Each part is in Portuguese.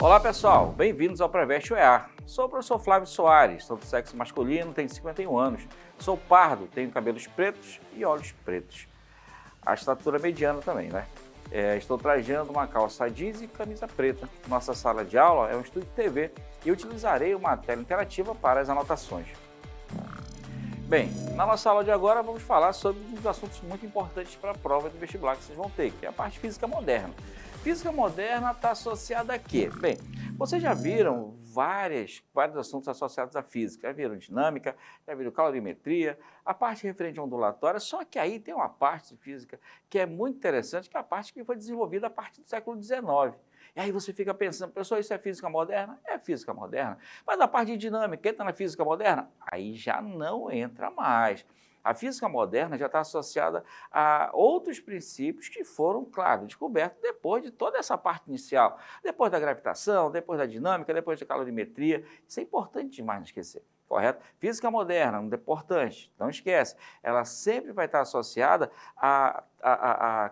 Olá pessoal, bem-vindos ao Preveste OEA. Sou o professor Flávio Soares, sou do sexo masculino, tenho 51 anos, sou pardo, tenho cabelos pretos e olhos pretos. A estatura mediana também, né? Estou trajando uma calça jeans e camisa preta. Nossa sala de aula é um estúdio de TV e utilizarei uma tela interativa para as anotações. Bem, na nossa aula de agora vamos falar sobre um dos assuntos muito importantes para a prova de vestibular que vocês vão ter, que é a parte física moderna. Física moderna está associada a quê? Bem, vocês já viram vários assuntos associados à física. Já viram dinâmica, já viram calorimetria, a parte referente à ondulatória, só que aí tem uma parte de física que é muito interessante, que é a parte que foi desenvolvida a partir do século XIX. E aí você fica pensando, pessoal, isso é física moderna? É física moderna. Mas a parte de dinâmica entra na física moderna? Aí já não entra mais. A física moderna já está associada a outros princípios que foram, claro, descobertos depois de toda essa parte inicial. Depois da gravitação, depois da dinâmica, depois da calorimetria. Isso é importante demais não esquecer, correto? Física moderna, é importante, não esquece. Ela sempre vai estar associada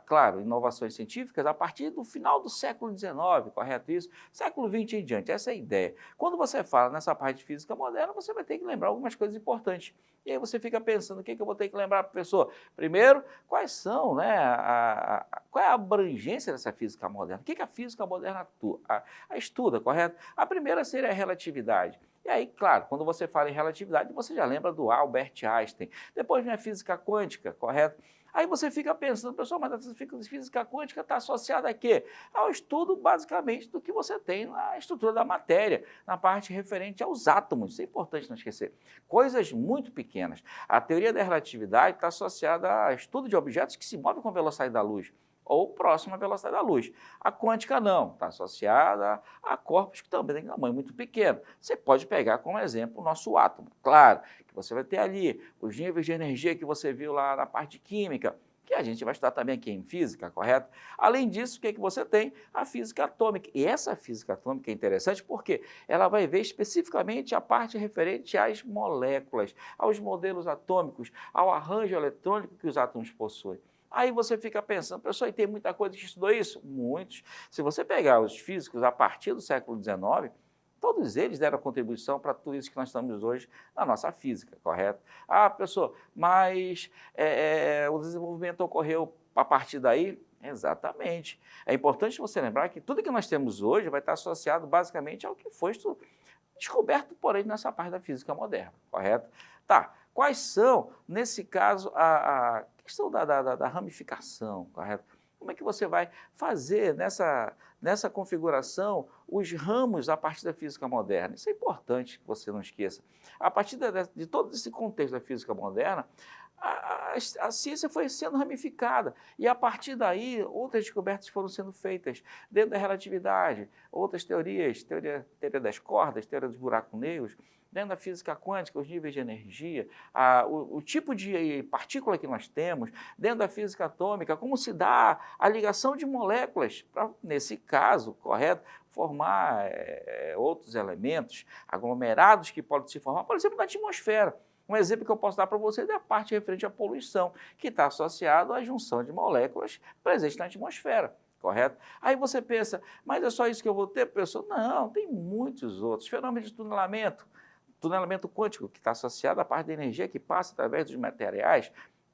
claro, inovações científicas a partir do final do século XIX, correto isso? Século XX em diante, essa é a ideia. Quando você fala nessa parte de física moderna, você vai ter que lembrar algumas coisas importantes. E aí você fica pensando, o que eu vou ter que lembrar, professor? Primeiro, quais são, né, qual é a abrangência dessa física moderna? O que a física moderna estuda, correto? A primeira seria a relatividade. E aí, claro, quando você fala em relatividade, você já lembra do Albert Einstein. Depois vem a física quântica, correto? Aí você fica pensando, pessoal, mas a física quântica está associada a quê? Ao estudo, basicamente, do que você tem na estrutura da matéria, na parte referente aos átomos. Isso é importante não esquecer. Coisas muito pequenas. A teoria da relatividade está associada a estudo de objetos que se movem com a velocidade da luz, ou próxima à velocidade da luz. A quântica não, está associada a corpos que também têm tamanho muito pequeno. Você pode pegar como exemplo o nosso átomo. Claro que você vai ter ali os níveis de energia que você viu lá na parte de química, que a gente vai estudar também aqui em física, correto? Além disso, o que você tem? A física atômica. E essa física atômica é interessante porque ela vai ver especificamente a parte referente às moléculas, aos modelos atômicos, ao arranjo eletrônico que os átomos possuem. Aí você fica pensando, professor, e tem muita coisa que estudou isso? Muitos. Se você pegar os físicos a partir do século XIX, todos eles deram contribuição para tudo isso que nós estamos hoje na nossa física, correto? Ah, professor, mas o desenvolvimento ocorreu a partir daí? Exatamente. É importante você lembrar que tudo que nós temos hoje vai estar associado basicamente ao que foi descoberto por ele nessa parte da física moderna, correto? Tá, quais são, nesse caso, a questão da ramificação, correto? Como é que você vai fazer nessa configuração os ramos a partir da física moderna? Isso é importante que você não esqueça. A partir de todo esse contexto da física moderna, a ciência foi sendo ramificada e, a partir daí, outras descobertas foram sendo feitas dentro da relatividade, outras teorias, teoria das cordas, teoria dos buracos negros, dentro da física quântica, os níveis de energia, o tipo de partícula que nós temos, dentro da física atômica, como se dá a ligação de moléculas para, nesse caso, correto, formar outros elementos aglomerados que podem se formar, por exemplo, na atmosfera. Um exemplo que eu posso dar para vocês é a parte referente à poluição, que está associado à junção de moléculas presentes na atmosfera, correto? Aí você pensa, mas é só isso que eu vou ter, professor? Não, tem muitos outros. Fenômeno de tunelamento quântico, que está associado à parte da energia que passa através dos materiais,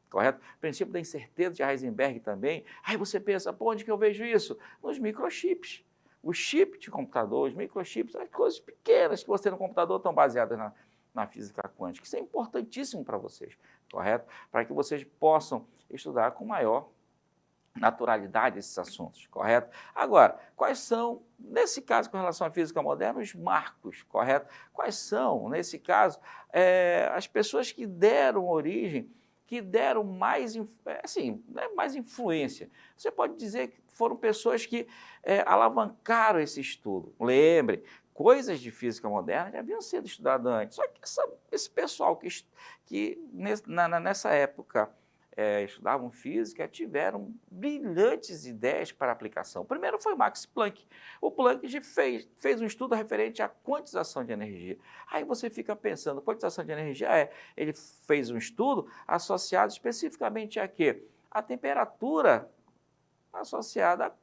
correto? O princípio da incerteza de Heisenberg também. Aí você pensa, pô, onde que eu vejo isso? Nos microchips. O chip de computador, os microchips, as coisas pequenas que você tem no computador estão baseadas na física quântica. Isso é importantíssimo para vocês, correto? Para que vocês possam estudar com maior naturalidade esses assuntos, correto? Agora, quais são, nesse caso, com relação à física moderna, os marcos, correto? Quais são, nesse caso, as pessoas que deram origem, que deram mais influência? Você pode dizer que foram pessoas que alavancaram esse estudo. Lembre, coisas de física moderna já haviam sido estudadas antes, só que esse pessoal que nessa época estudavam física, tiveram brilhantes ideias para aplicação. O primeiro foi Max Planck. O Planck fez um estudo referente à quantização de energia. Aí você fica pensando, quantização de energia ele fez um estudo associado especificamente a quê? A temperatura associada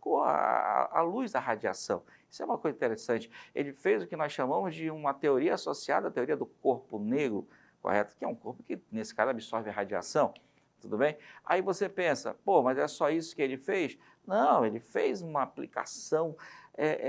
à luz da radiação. Isso é uma coisa interessante. Ele fez o que nós chamamos de uma teoria associada à teoria do corpo negro, correto? Que é um corpo que, nesse caso, absorve a radiação, tudo bem? Aí você pensa, pô, mas é só isso que ele fez? Não, ele fez uma aplicação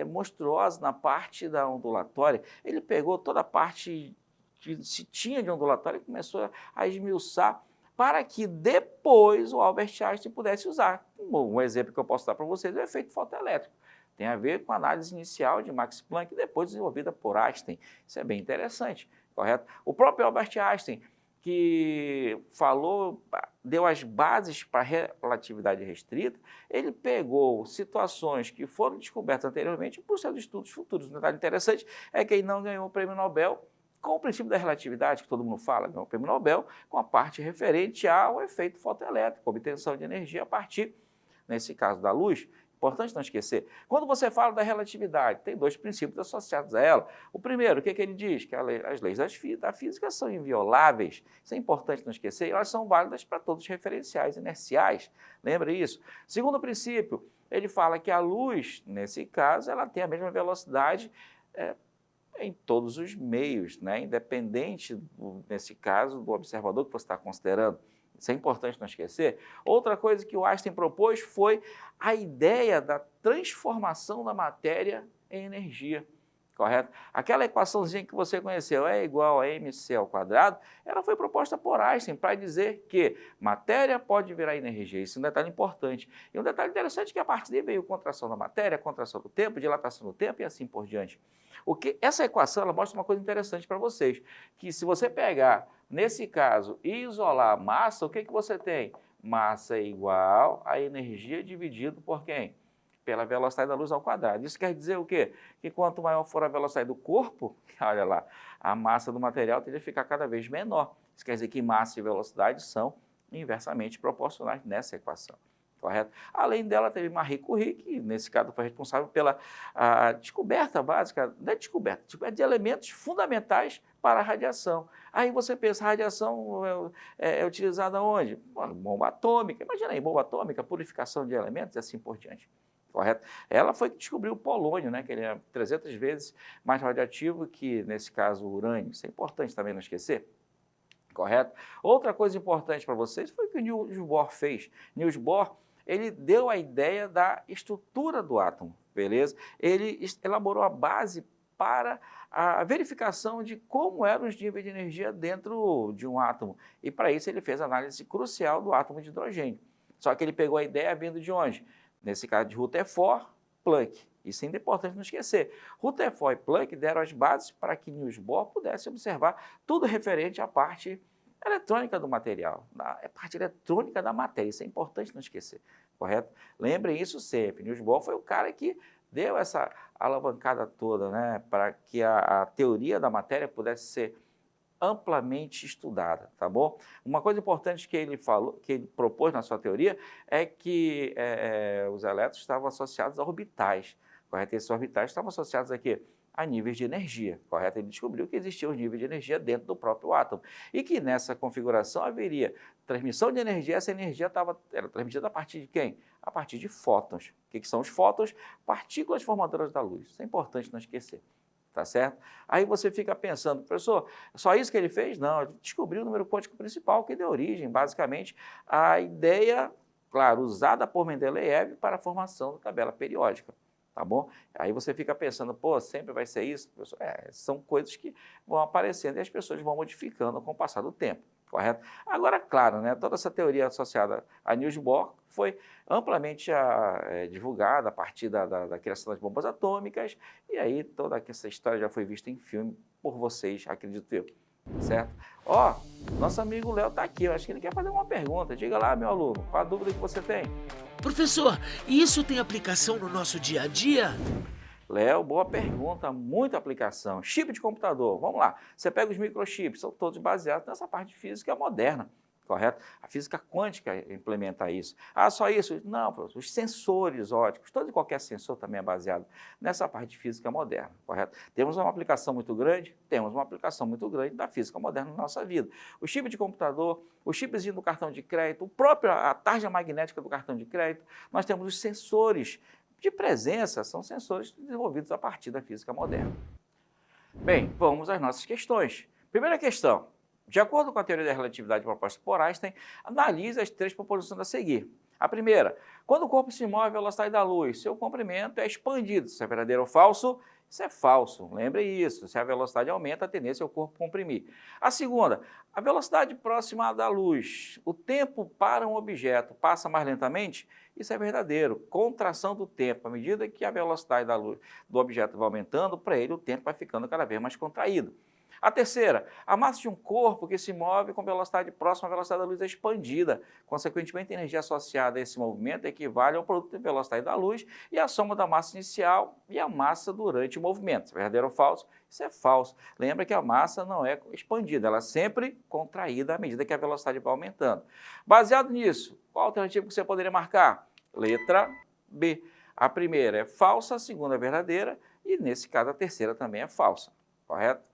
monstruosa na parte da ondulatória. Ele pegou toda a parte que se tinha de ondulatória e começou a esmiuçar para que depois o Albert Einstein pudesse usar. Um exemplo que eu posso dar para vocês é o efeito fotoelétrico. Tem a ver com a análise inicial de Max Planck, depois desenvolvida por Einstein. Isso é bem interessante, correto? O próprio Albert Einstein, que deu as bases para a relatividade restrita, ele pegou situações que foram descobertas anteriormente por seus estudos futuros. Um detalhe interessante é que ele não ganhou o prêmio Nobel com o princípio da relatividade, que todo mundo fala, ganhou o prêmio Nobel, com a parte referente ao efeito fotoelétrico, obtenção de energia a partir, nesse caso, da luz. Importante não esquecer. Quando você fala da relatividade, tem dois princípios associados a ela. O primeiro, o que ele diz? Que as leis da física são invioláveis. Isso é importante não esquecer. E elas são válidas para todos os referenciais inerciais. Lembre isso. Segundo princípio, ele fala que a luz, nesse caso, ela tem a mesma velocidade em todos os meios, né? Independente, nesse caso, do observador que você está considerando. Isso é importante não esquecer. Outra coisa que o Einstein propôs foi a ideia da transformação da matéria em energia, correto? Aquela equaçãozinha que você conheceu, E igual a mc², ela foi proposta por Einstein para dizer que matéria pode virar energia. Isso é um detalhe importante. E um detalhe interessante é que a partir daí veio contração da matéria, contração do tempo, dilatação do tempo e assim por diante. Essa equação ela mostra uma coisa interessante para vocês, que se você pegar, nesse caso, e isolar a massa, o que você tem? Massa é igual a energia dividido por quem? Pela velocidade da luz ao quadrado. Isso quer dizer o quê? Que quanto maior for a velocidade do corpo, olha lá, a massa do material tende a ficar cada vez menor. Isso quer dizer que massa e velocidade são inversamente proporcionais nessa equação. Correto? Além dela, teve Marie Curie, que nesse caso foi responsável pela descoberta básica, não é descoberta de elementos fundamentais para a radiação. Aí você pensa, a radiação é utilizada onde? Bomba atômica. Imagina aí, bomba atômica, purificação de elementos e assim por diante. Correto? Ela foi que descobriu o polônio, né, que ele é 300 vezes mais radioativo que, nesse caso, o urânio. Isso é importante também não esquecer. Correto? Outra coisa importante para vocês foi o que o Niels Bohr fez. Niels Bohr, ele deu a ideia da estrutura do átomo, beleza? Ele elaborou a base para a verificação de como eram os níveis de energia dentro de um átomo. E para isso ele fez a análise crucial do átomo de hidrogênio. Só que ele pegou a ideia vindo de onde? Nesse caso de Rutherford, Planck. Isso é importante não esquecer. Rutherford e Planck deram as bases para que Niels Bohr pudesse observar tudo referente à parte eletrônica do material, a parte eletrônica da matéria. Isso é importante não esquecer, correto? Lembrem isso sempre. Niels Bohr foi o cara que deu essa alavancada toda, né, para que a teoria da matéria pudesse ser amplamente estudada, tá bom? Uma coisa importante que ele falou, que ele propôs na sua teoria, é que os elétrons estavam associados a orbitais, correto? Esses orbitais estavam associados aqui a níveis de energia, correto? Ele descobriu que existiam os níveis de energia dentro do próprio átomo e que nessa configuração haveria transmissão de energia. Essa energia era transmitida a partir de quem? A partir de fótons. O que são os fótons? Partículas formadoras da luz. Isso é importante não esquecer. Tá certo? Aí você fica pensando, professor, só isso que ele fez? Não, ele descobriu o número quântico principal que deu origem, basicamente, à ideia, claro, usada por Mendeleev para a formação da tabela periódica, tá bom? Aí você fica pensando, pô, sempre vai ser isso? Professor? São coisas que vão aparecendo e as pessoas vão modificando com o passar do tempo. Correto? Agora, claro, né, toda essa teoria associada a Niels Bohr foi amplamente divulgada a partir da criação das bombas atômicas, e aí toda essa história já foi vista em filme por vocês, acredito eu, certo? Ó, nosso amigo Léo está aqui, eu acho que ele quer fazer uma pergunta. Diga lá, meu aluno, qual a dúvida que você tem? Professor, isso tem aplicação no nosso dia a dia? Léo, boa pergunta, muita aplicação. Chip de computador, vamos lá. Você pega os microchips, são todos baseados nessa parte de física moderna. correto? A física quântica implementa isso. Ah, só isso? Não, professor, os sensores óticos, todo e qualquer sensor também é baseado nessa parte de física moderna, correto? Temos uma aplicação muito grande? Temos uma aplicação muito grande da física moderna na nossa vida. O chip de computador, o chipzinho do cartão de crédito, a tarja magnética do cartão de crédito, nós temos os sensores de presença, são sensores desenvolvidos a partir da física moderna. Bem, vamos às nossas questões. Primeira questão. De acordo com a teoria da relatividade proposta por Einstein, analise as 3 proposições a seguir. A primeira, quando o corpo se move à velocidade da luz, seu comprimento é expandido. Isso é verdadeiro ou falso? Isso é falso. Lembre isso. Se a velocidade aumenta, a tendência é o corpo comprimir. A segunda, a velocidade próxima da luz, o tempo para um objeto passa mais lentamente? Isso é verdadeiro. Contração do tempo. À medida que a velocidade da luz do objeto vai aumentando, para ele o tempo vai ficando cada vez mais contraído. A terceira, a massa de um corpo que se move com velocidade próxima à velocidade da luz é expandida. Consequentemente, a energia associada a esse movimento equivale ao produto de velocidade da luz e a soma da massa inicial e a massa durante o movimento. Isso é verdadeiro ou falso? Isso é falso. Lembra que a massa não é expandida, ela é sempre contraída à medida que a velocidade vai aumentando. Baseado nisso, qual a alternativa que você poderia marcar? Letra B. A primeira é falsa, a segunda é verdadeira e, nesse caso, a terceira também é falsa. Correto?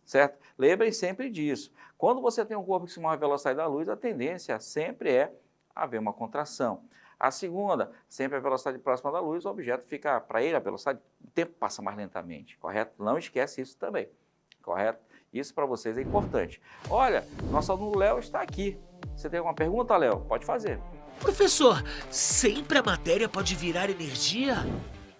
Certo? Lembrem sempre disso. Quando você tem um corpo que se move à velocidade da luz, a tendência sempre é haver uma contração. A segunda, sempre a velocidade próxima da luz, o objeto fica, para ele, a velocidade, o tempo passa mais lentamente, correto? Não esquece isso também, correto? Isso para vocês é importante. Olha, nosso aluno Léo está aqui. Você tem alguma pergunta, Léo? Pode fazer. Professor, sempre a matéria pode virar energia?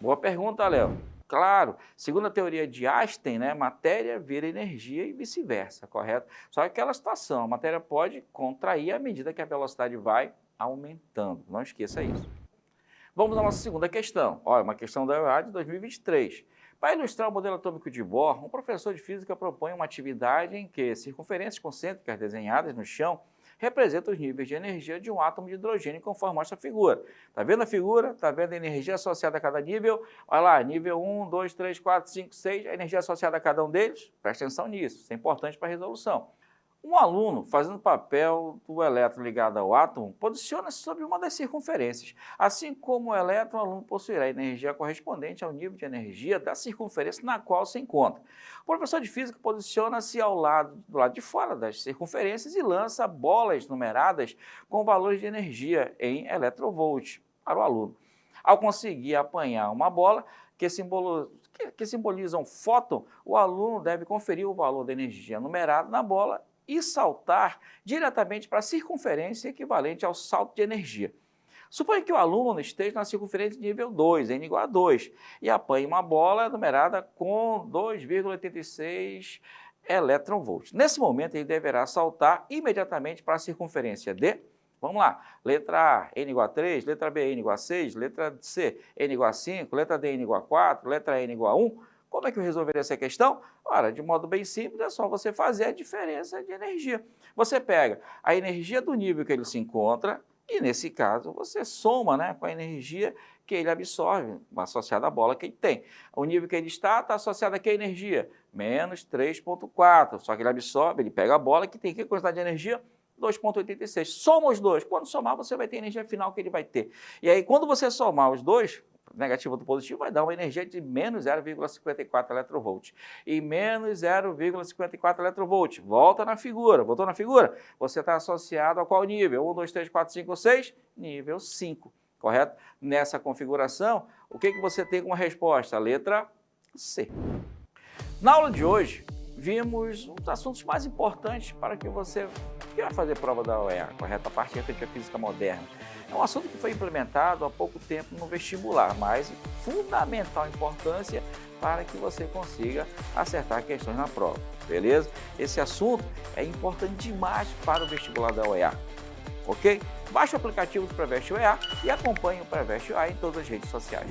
Boa pergunta, Léo. Claro, segundo a teoria de Einstein, né, matéria vira energia e vice-versa, correto? Só que aquela situação, a matéria pode contrair à medida que a velocidade vai aumentando. Não esqueça isso. Vamos à nossa segunda questão. Olha, uma questão da UEA de 2023. Para ilustrar o modelo atômico de Bohr, um professor de física propõe uma atividade em que circunferências concêntricas desenhadas no chão representam os níveis de energia de um átomo de hidrogênio conforme mostra a figura. Está vendo a figura? Está vendo a energia associada a cada nível? Olha lá, nível 1, 2, 3, 4, 5, 6, a energia associada a cada um deles? Presta atenção nisso, isso é importante para a resolução. Um aluno, fazendo o papel do elétron ligado ao átomo, posiciona-se sobre uma das circunferências. Assim como o elétron, o aluno possuirá a energia correspondente ao nível de energia da circunferência na qual se encontra. O professor de física posiciona-se do lado de fora das circunferências e lança bolas numeradas com valores de energia em eletrovolts para o aluno. Ao conseguir apanhar uma bola que simboliza um fóton, o aluno deve conferir o valor da energia numerada na bola e saltar diretamente para a circunferência equivalente ao salto de energia. Suponha que o aluno esteja na circunferência de nível 2, n igual a 2, e apanhe uma bola numerada com 2,86 eletronvolts. Nesse momento, ele deverá saltar imediatamente para a circunferência D. Vamos lá, letra A, n igual a 3, letra B, n igual a 6, letra C, n igual a 5, letra D, n igual a 4, letra E, n igual a 1. Como é que eu resolveria essa questão? Ora, de modo bem simples, é só você fazer a diferença de energia. Você pega a energia do nível que ele se encontra e, nesse caso, você soma, né, com a energia que ele absorve, associada à bola que ele tem. O nível que ele está associado a que energia? Menos 3,4. Só que ele absorve, ele pega a bola que tem que quantidade de energia? 2,86. Soma os dois. Quando somar, você vai ter a energia final que ele vai ter. E aí, quando você somar os dois, negativo do positivo, vai dar uma energia de menos 0,54 eletrovolts. E menos 0,54 eletrovolts. Volta na figura. Voltou na figura? Você está associado a qual nível? 1, 2, 3, 4, 5, 6? Nível 5. Correto? Nessa configuração, o que você tem como resposta? A letra C. Na aula de hoje, vimos os assuntos mais importantes para que você vai fazer prova da UEA, correto? A parte referente à física moderna. É um assunto que foi implementado há pouco tempo no vestibular, mas de fundamental importância para que você consiga acertar questões na prova, beleza? Esse assunto é importante demais para o vestibular da UEA, ok? Baixe o aplicativo do Preveste UEA e acompanhe o Preveste UEA em todas as redes sociais.